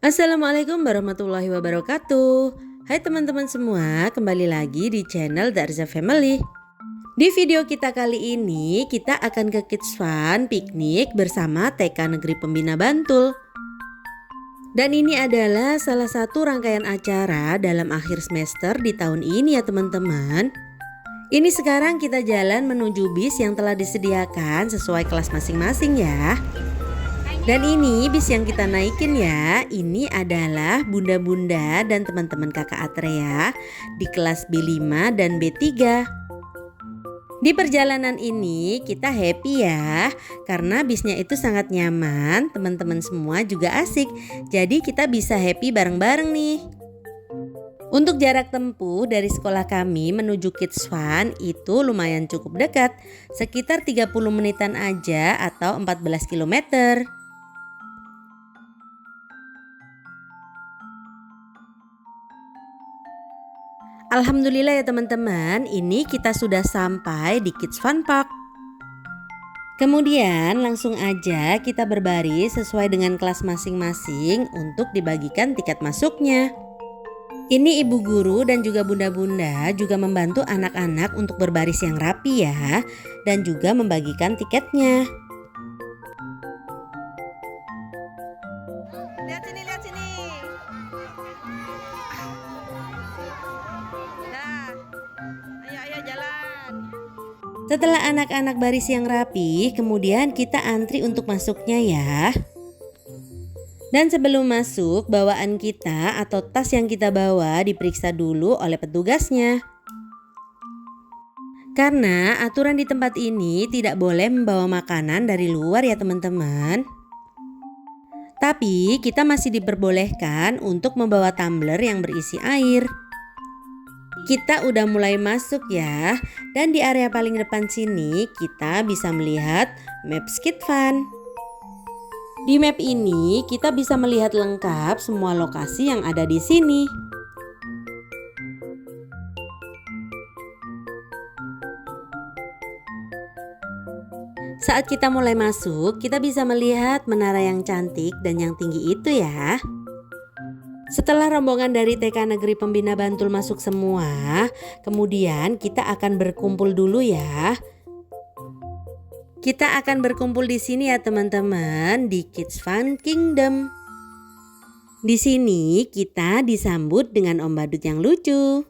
Assalamualaikum warahmatullahi wabarakatuh. Hai teman-teman semua, kembali lagi di channel Darza Family. Di video kita kali ini, kita akan ke Kids Fun piknik bersama TK Negeri Pembina Bantul. Dan ini adalah salah satu rangkaian acara dalam akhir semester di tahun ini ya teman-teman. Ini sekarang kita jalan menuju bis yang telah disediakan sesuai kelas masing-masing ya. Dan ini bis yang kita naikin ya, ini adalah bunda-bunda dan teman-teman kakak Atrea di kelas B5 dan B3. Di perjalanan ini kita happy ya, karena bisnya itu sangat nyaman, teman-teman semua juga asik. Jadi kita bisa happy bareng-bareng nih. Untuk jarak tempuh dari sekolah kami menuju Kids Fun itu lumayan cukup dekat, sekitar 30 menitan aja atau 14 km. Alhamdulillah ya teman-teman, ini kita sudah sampai di Kids Fun Park. Kemudian langsung aja kita berbaris sesuai dengan kelas masing-masing untuk dibagikan tiket masuknya. Ini ibu guru dan juga bunda-bunda juga membantu anak-anak untuk berbaris yang rapi ya, dan juga membagikan tiketnya. Lihat sini, lihat sini. Nah, ayo jalan. Setelah anak-anak baris yang rapi, kemudian kita antri untuk masuknya ya. Dan sebelum masuk, bawaan kita atau tas yang kita bawa diperiksa dulu oleh petugasnya. Karena aturan di tempat ini tidak boleh membawa makanan dari luar ya teman-teman. Tapi kita masih diperbolehkan untuk membawa tumbler yang berisi air. Kita udah mulai masuk ya, dan di area paling depan sini kita bisa melihat map Kids Fun. Di map ini kita bisa melihat lengkap semua lokasi yang ada di sini. Saat kita mulai masuk, kita bisa melihat menara yang cantik dan yang tinggi itu ya. Setelah rombongan dari TK Negeri Pembina Bantul masuk semua, kemudian kita akan berkumpul dulu ya. Kita akan berkumpul di sini ya teman-teman, di Kids Fun Kingdom. Di sini kita disambut dengan Om Badut yang lucu.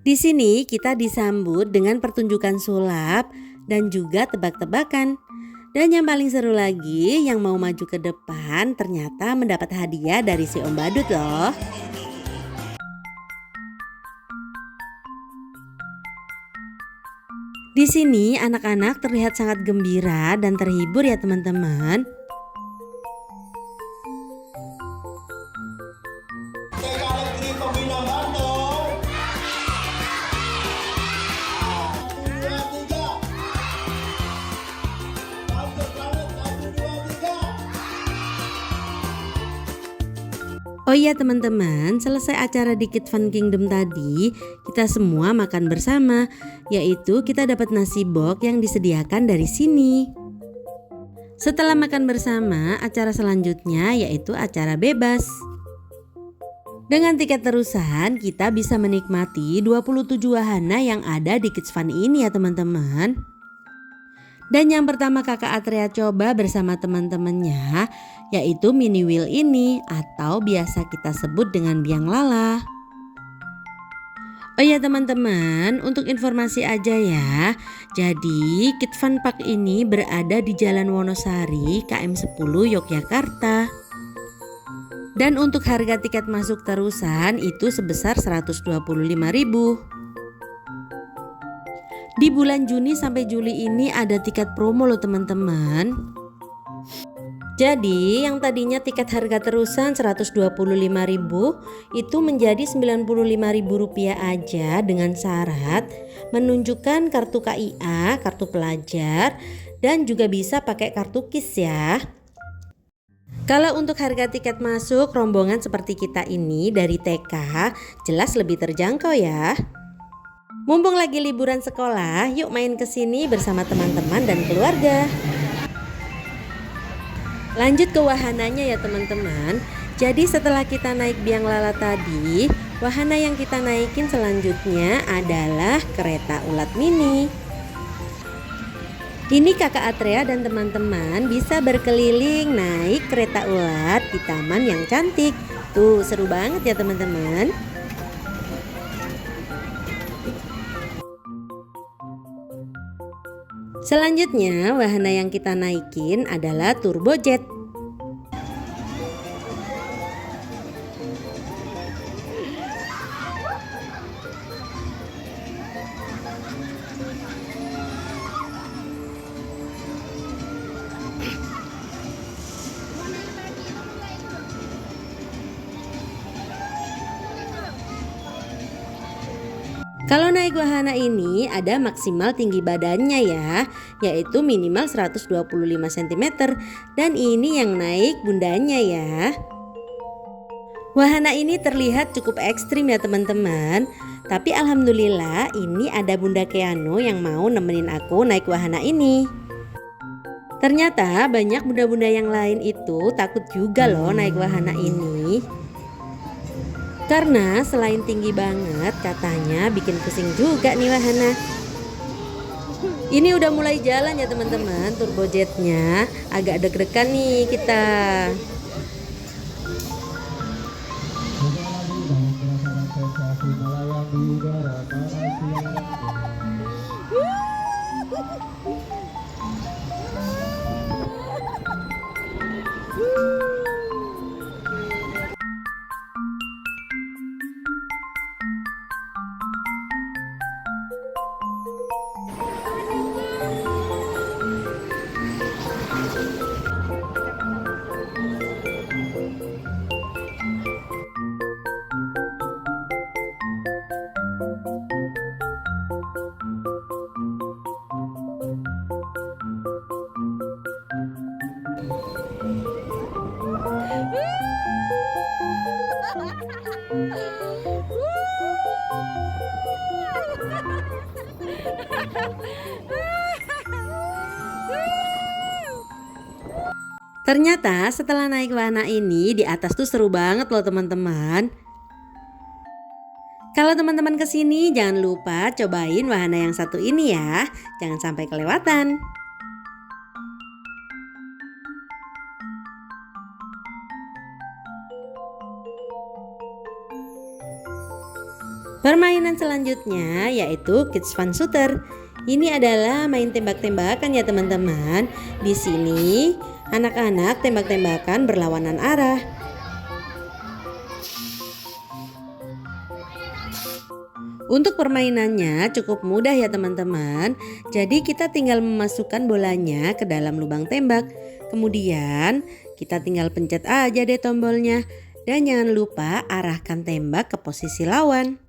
Di sini kita disambut dengan pertunjukan sulap dan juga tebak-tebakan. Dan yang paling seru lagi, yang mau maju ke depan ternyata mendapat hadiah dari si Om Badut loh. Di sini anak-anak terlihat sangat gembira dan terhibur ya teman-teman. Oh iya teman-teman, selesai acara di Kids Fun Kingdom tadi, kita semua makan bersama, yaitu kita dapat nasi box yang disediakan dari sini. Setelah makan bersama, acara selanjutnya yaitu acara bebas. Dengan tiket terusan, kita bisa menikmati 27 wahana yang ada di Kids Fun ini ya teman-teman. Dan yang pertama kakak Atrea coba bersama teman-temannya yaitu mini wheel ini atau biasa kita sebut dengan biang lala. Oh ya teman-teman, untuk informasi aja ya. Jadi Kids Fun Park ini berada di Jalan Wonosari KM 10 Yogyakarta. Dan untuk harga tiket masuk terusan itu sebesar 125.000. Di bulan Juni sampai Juli ini ada tiket promo loh teman-teman. Jadi yang tadinya tiket harga terusan 125.000 itu menjadi 95.000 rupiah aja dengan syarat menunjukkan kartu KIA, kartu pelajar, dan juga bisa pakai kartu KIS ya. Kalau untuk harga tiket masuk rombongan seperti kita ini dari TK jelas lebih terjangkau ya. Mumpung lagi liburan sekolah, yuk main ke sini bersama teman-teman dan keluarga. Lanjut ke wahananya ya teman-teman. Jadi setelah kita naik biang lala tadi, wahana yang kita naikin selanjutnya adalah kereta ulat mini. Ini kakak Atrea dan teman-teman bisa berkeliling naik kereta ulat di taman yang cantik. Tuh seru banget ya teman-teman. Selanjutnya wahana yang kita naikin adalah turbojet. Kalau naik wahana ini ada maksimal tinggi badannya ya, yaitu minimal 125 cm dan ini yang naik bundanya ya. Wahana ini terlihat cukup ekstrim ya teman-teman, tapi alhamdulillah ini ada Bunda Keano yang mau nemenin aku naik wahana ini. Ternyata banyak bunda-bunda yang lain itu takut juga loh naik wahana ini. Karena selain tinggi banget katanya bikin pusing juga nih wahana. Ini udah mulai jalan ya teman-teman, turbojetnya agak deg-degan nih kita. Ternyata setelah naik wahana ini di atas tuh seru banget loh teman-teman. Kalau teman-teman kesini jangan lupa cobain wahana yang satu ini ya, jangan sampai kelewatan. Permainan selanjutnya yaitu Kids Fun Shooter. Ini adalah main tembak-tembakan ya teman-teman. Di sini anak-anak tembak-tembakan berlawanan arah. Untuk permainannya cukup mudah ya teman-teman. Jadi kita tinggal memasukkan bolanya ke dalam lubang tembak. Kemudian kita tinggal pencet aja deh tombolnya. Dan jangan lupa arahkan tembak ke posisi lawan.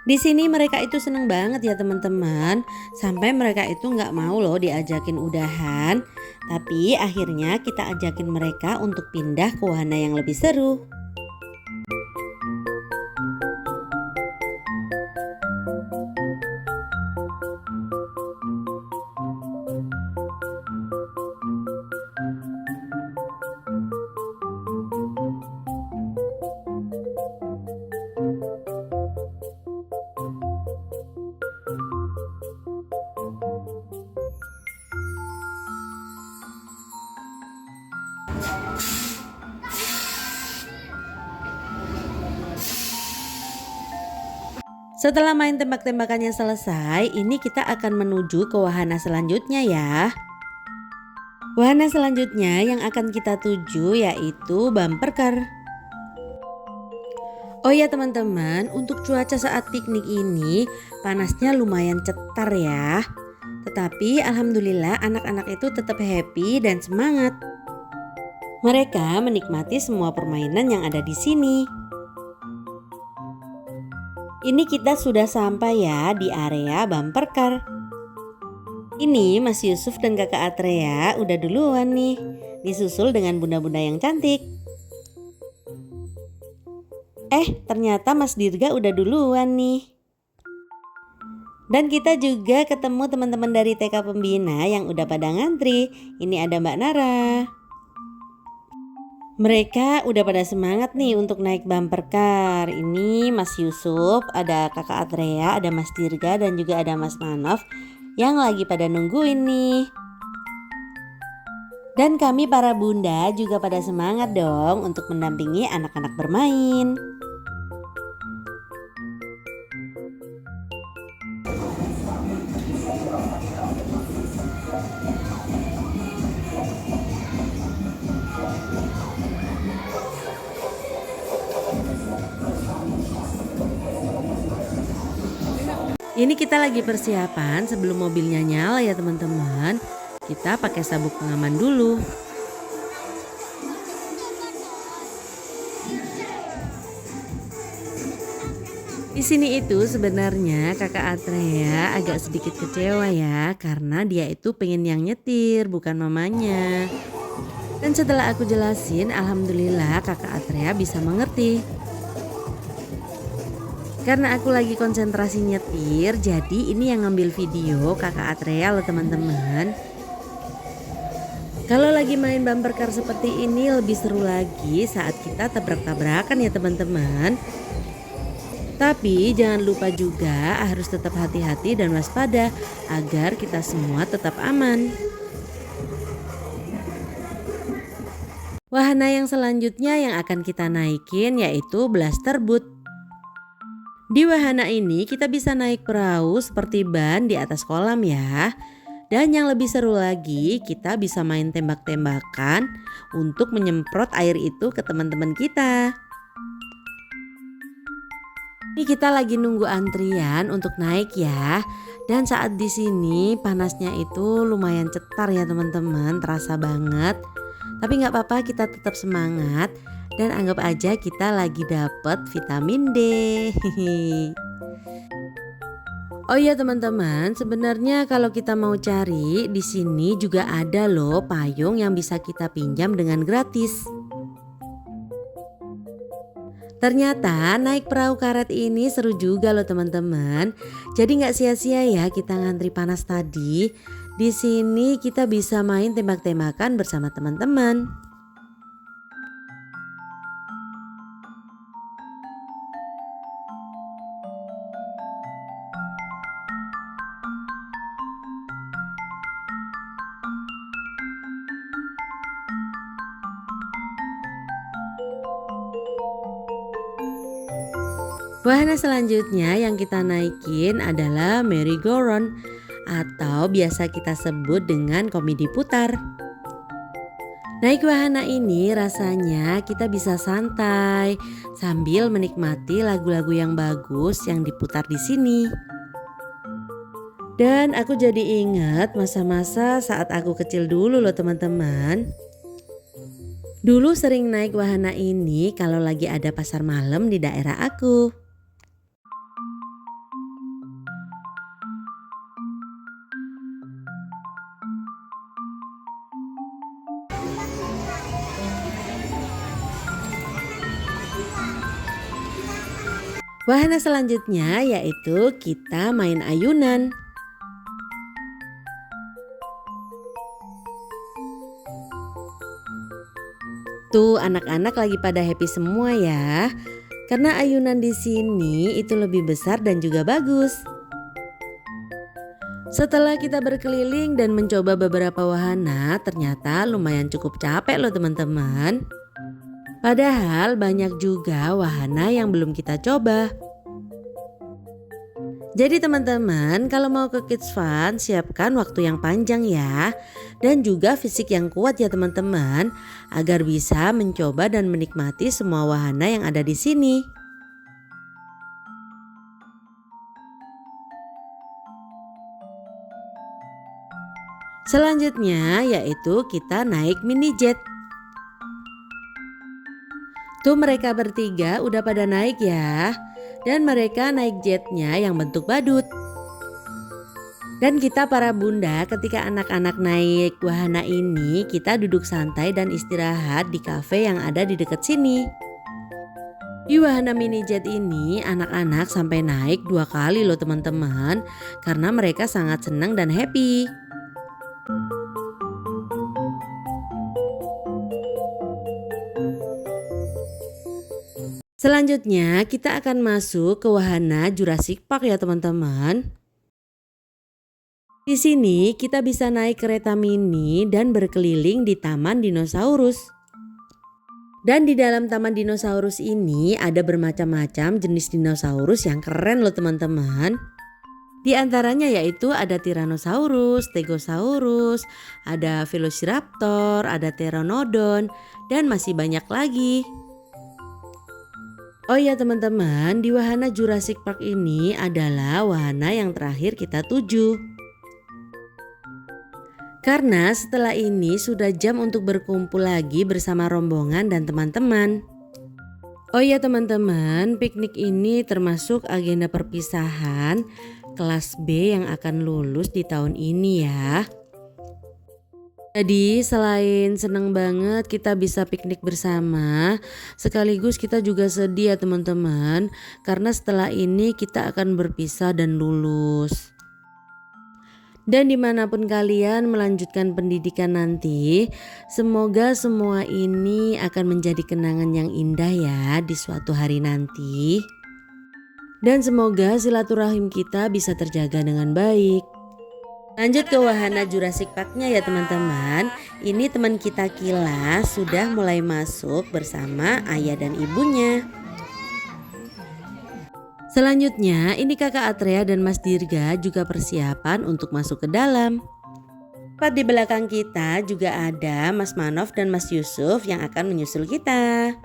Di sini mereka itu seneng banget ya teman-teman, sampai mereka itu nggak mau loh diajakin udahan. Tapi akhirnya kita ajakin mereka untuk pindah ke wahana yang lebih seru. Setelah main tembak-tembakannya selesai, ini kita akan menuju ke wahana selanjutnya ya. Wahana selanjutnya yang akan kita tuju yaitu bumper car. Oh ya teman-teman, untuk cuaca saat piknik ini panasnya lumayan cetar ya. Tetapi alhamdulillah anak-anak itu tetap happy dan semangat. Mereka menikmati semua permainan yang ada di sini. Ini kita sudah sampai ya di area bumper car. Ini Mas Yusuf dan kakak Atrea udah duluan nih, disusul dengan bunda-bunda yang cantik. Ternyata Mas Dirga udah duluan nih. Dan kita juga ketemu teman-teman dari TK Pembina yang udah pada ngantri. Ini ada Mbak Nara. Mereka udah pada semangat nih untuk naik bumper car. Ini Mas Yusuf, ada kakak Atrea, ada Mas Dirga dan juga ada Mas Manov yang lagi pada nungguin nih. Dan kami para bunda juga pada semangat dong untuk mendampingi anak-anak bermain. Ini kita lagi persiapan sebelum mobilnya nyala ya teman-teman. Kita pakai sabuk pengaman dulu. Di sini itu sebenarnya kakak Atrea agak sedikit kecewa ya, karena dia itu pengen yang nyetir bukan mamanya. Dan setelah aku jelasin, alhamdulillah kakak Atrea bisa mengerti. Karena aku lagi konsentrasi nyetir, jadi ini yang ngambil video kakak Atrea loh teman-teman. Kalau lagi main bumper car seperti ini lebih seru lagi saat kita tabrak-tabrakan ya teman-teman. Tapi jangan lupa juga harus tetap hati-hati dan waspada agar kita semua tetap aman. Wahana yang selanjutnya yang akan kita naikin yaitu Blaster Boat. Di wahana ini kita bisa naik perahu seperti ban di atas kolam ya. Dan yang lebih seru lagi, kita bisa main tembak-tembakan untuk menyemprot air itu ke teman-teman kita. Ini kita lagi nunggu antrian untuk naik ya. Dan saat di sini panasnya itu lumayan cetar ya teman-teman, terasa banget. Tapi nggak apa-apa, kita tetap semangat. Dan anggap aja kita lagi dapet vitamin D. Oh iya teman-teman, sebenarnya kalau kita mau cari di sini juga ada loh payung yang bisa kita pinjam dengan gratis. Ternyata naik perahu karet ini seru juga loh teman-teman. Jadi nggak sia-sia ya kita ngantri panas tadi. Di sini kita bisa main tembak-tembakan bersama teman-teman. Wahana selanjutnya yang kita naikin adalah merry-go-round atau biasa kita sebut dengan komedi putar. Naik wahana ini rasanya kita bisa santai sambil menikmati lagu-lagu yang bagus yang diputar di sini. Dan aku jadi ingat masa-masa saat aku kecil dulu loh teman-teman. Dulu sering naik wahana ini kalau lagi ada pasar malam di daerah aku. Wahana selanjutnya yaitu kita main ayunan. Tuh anak-anak lagi pada happy semua ya. Karena ayunan di sini itu lebih besar dan juga bagus. Setelah kita berkeliling dan mencoba beberapa wahana, ternyata lumayan cukup capek loh teman-teman. Padahal banyak juga wahana yang belum kita coba. Jadi teman-teman, kalau mau ke Kids Fun siapkan waktu yang panjang ya. Dan juga fisik yang kuat ya teman-teman, agar bisa mencoba dan menikmati semua wahana yang ada di sini. Selanjutnya yaitu kita naik mini jet. Tuh mereka bertiga udah pada naik ya. dan mereka naik jetnya yang bentuk badut. Dan kita para bunda ketika anak-anak naik wahana ini, kita duduk santai dan istirahat di kafe yang ada di dekat sini. Di wahana mini jet ini anak-anak sampai naik 2 kali loh teman-teman, karena mereka sangat senang dan happy. Selanjutnya kita akan masuk ke wahana Jurassic Park ya teman-teman. Di sini kita bisa naik kereta mini dan berkeliling di Taman Dinosaurus. Dan di dalam Taman Dinosaurus ini ada bermacam-macam jenis dinosaurus yang keren loh teman-teman. Di antaranya yaitu ada Tyrannosaurus, Stegosaurus, ada Velociraptor, ada Pteranodon, dan masih banyak lagi. Oh ya teman-teman, di wahana Jurassic Park ini adalah wahana yang terakhir kita tuju. Karena setelah ini sudah jam untuk berkumpul lagi bersama rombongan dan teman-teman. Oh ya teman-teman, piknik ini termasuk agenda perpisahan kelas B yang akan lulus di tahun ini ya. Jadi selain senang banget kita bisa piknik bersama, sekaligus kita juga sedih ya teman-teman, karena setelah ini kita akan berpisah dan lulus. Dan dimanapun kalian melanjutkan pendidikan nanti, semoga semua ini akan menjadi kenangan yang indah ya di suatu hari nanti. Dan semoga silaturahim kita bisa terjaga dengan baik. Lanjut ke wahana Jurassic Park-nya ya teman-teman. Ini teman kita Kila sudah mulai masuk bersama ayah dan ibunya. Selanjutnya ini kakak Atrea dan Mas Dirga juga persiapan untuk masuk ke dalam. Tepat di belakang kita juga ada Mas Manov dan Mas Yusuf yang akan menyusul kita.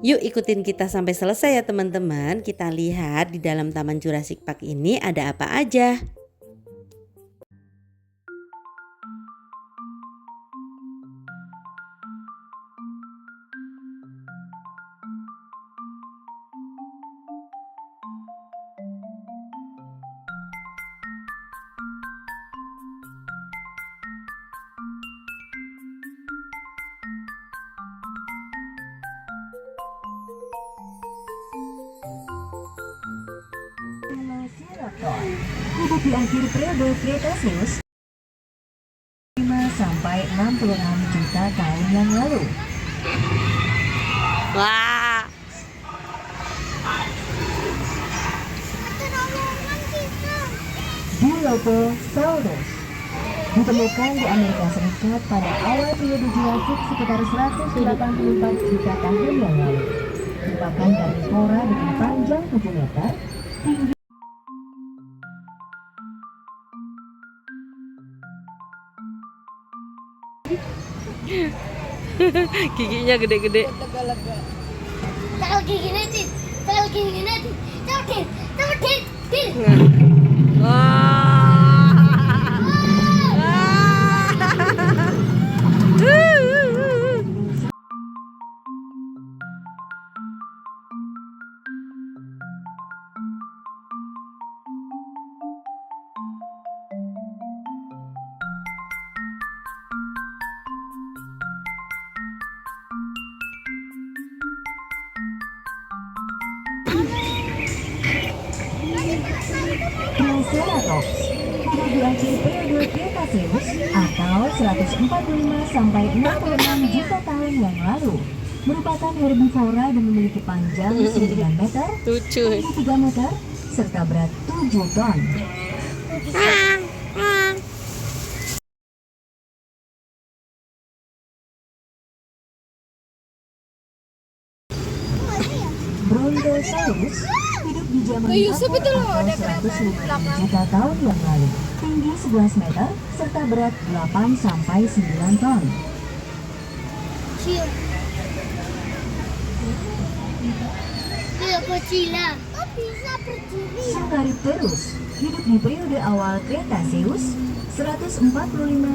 Yuk ikutin kita sampai selesai ya teman-teman. Kita lihat di dalam Taman Jurassic Park ini ada apa aja. Hidup di akhir periode Cretaceous 5 sampai 66 juta tahun yang lalu. Wah. Dilophosaurus ditemukan di Amerika Serikat pada awal periode Jurassic sekitar 184 juta tahun yang lalu. Merupakan karnivora dengan panjang 7 meter, tinggi Giginya gede-gede. Tahu gigi nanti, tahu gigi nanti, tahu. Triceratops hidup di akhir periode Cretaceous atau 145 sampai 66 juta tahun yang lalu. Merupakan herbivora dan memiliki panjang 9 meter, tinggi 3 meter, serta berat 7 ton. Brontosaurus hidup di zaman Jurassic atau 150 juta tahun yang lalu. Tinggi 11 meter serta berat 8 sampai 9 ton. Dia kecil lah. Kok bisa berdiri? Sangkarypterus hidup di periode awal Cretaceous 145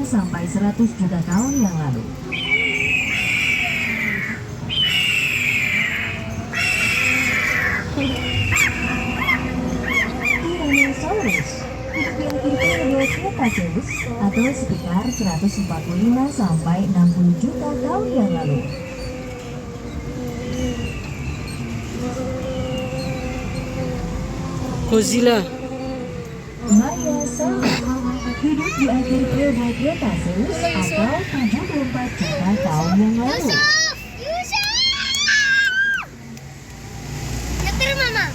sampai 100 juta tahun yang lalu. Diocaceus atau sekitar 145 sampai 60 juta tahun yang lalu. Godzilla. Maya Sama hidup di akhir periode Cretaceous atau 74 juta tahun yang lalu. Yusuf! Nyetir mama.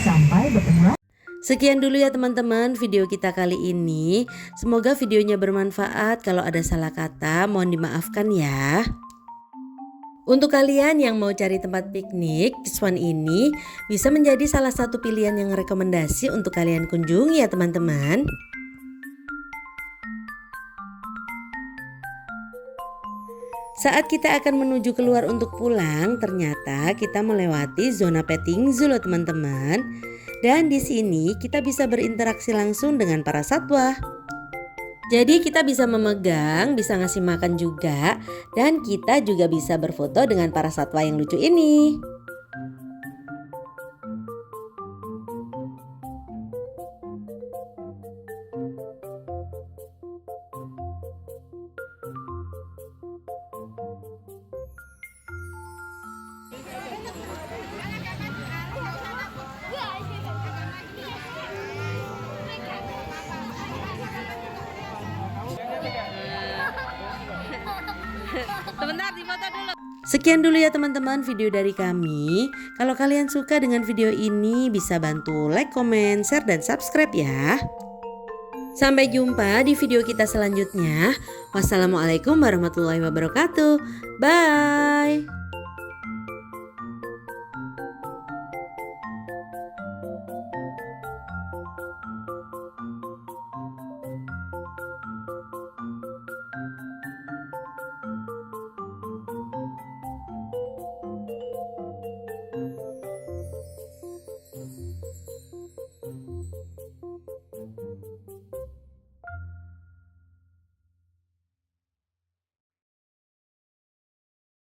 Sampai bertemu lagi. Sekian dulu ya teman-teman video kita kali ini. Semoga videonya bermanfaat. Kalau ada salah kata mohon dimaafkan ya. Untuk kalian yang mau cari tempat piknik, Kids Fun ini bisa menjadi salah satu pilihan yang rekomendasi untuk kalian kunjungi ya teman-teman. Saat kita akan menuju keluar untuk pulang, ternyata kita melewati zona petting zoo loh teman-teman. Dan di sini kita bisa berinteraksi langsung dengan para satwa. Jadi kita bisa memegang, bisa ngasih makan juga, dan kita juga bisa berfoto dengan para satwa yang lucu ini. Sebentar, difoto dulu. Sekian dulu ya teman-teman video dari kami. Kalau kalian suka dengan video ini bisa bantu like, komen, share, dan subscribe ya. Sampai jumpa di video kita selanjutnya. Wassalamualaikum warahmatullahi wabarakatuh. Bye.